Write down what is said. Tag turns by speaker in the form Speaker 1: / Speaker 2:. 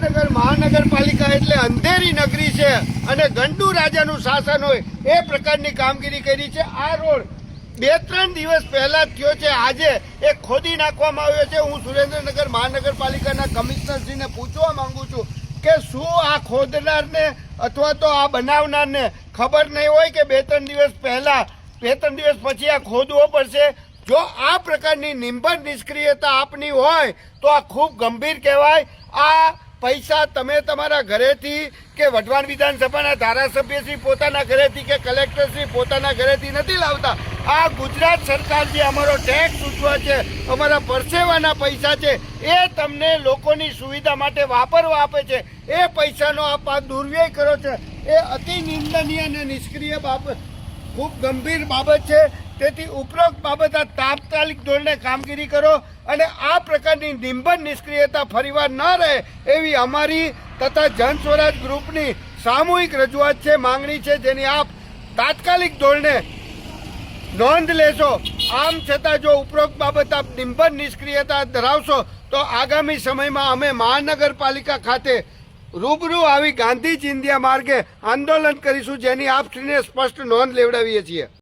Speaker 1: સુરેન્દ્રનગર મહાનગરપાલિકા એટલે અંધેરી નગરી છે અને ગંડુ રાજાનું શાસન હોય એ પ્રકારની કામગીરી કરી છે। આ રોડ 2-3 દિવસ પહેલા થયો છે, આજે એ ખોદી નાખવામાં આવ્યો છે। હું સુરેન્દ્રનગર મહાનગરપાલિકાના કમિશનરશ્રીને પૂછવા માંગુ છું કે શું આ ખોદનારને અથવા તો આ બનાવનારને ખબર નહીં હોય કે 2-3 દિવસ પહેલા 2-3 દિવસ પછી આ ખોદવો પડશે? જો આ પ્રકારની નિંબળ નિષ્ક્રિયતા આપની હોય તો આ ખૂબ ગંભીર કહેવાય। આ પૈસા તમે તમારા ઘરેથી કે વઢવાણ વિધાનસભાના ધારાસભ્યશ્રી પોતાના ઘરેથી કે કલેક્ટરશ્રી પોતાના ઘરેથી નથી લાવતા। આ ગુજરાત સરકાર જે અમારો ટેક્સ ઉઠવા છે, અમારા પરસેવાના પૈસા છે, એ તમને લોકોની સુવિધા માટે વાપરવા આપે છે। એ પૈસાનો આપ દુર્વ્યય કરો છો, એ અતિ નિંદનીય અને નિષ્ક્રિય બાબત, ખૂબ ગંભીર બાબત છે। તેથી ઉપરોક્ત બાબત આ તાત્કાલિક ધોરણે કામગીરી કરો અને આ પ્રકારની નિંબળ નિષ્ક્રિયતા ફરીવાર ન રહે એવી અમારી તથા જન સ્વરાજ ગ્રુપની સામૂહિક રજૂઆત છે, માંગણી છે, જેની આપ તાત્કાલિક ધોરણે નોંધ લેશો। આમ છતાં જો ઉપરોક્ત બાબત આપ નિંબળ નિષ્ક્રિયતા ધરાવશો તો આગામી સમયમાં અમે મહાનગરપાલિકા ખાતે રૂબરૂ આવી ગાંધી ચિંધ્યા માર્ગે આંદોલન કરીશું, જેની આપશ્રીને સ્પષ્ટ નોંધ લેવડાવીએ છીએ।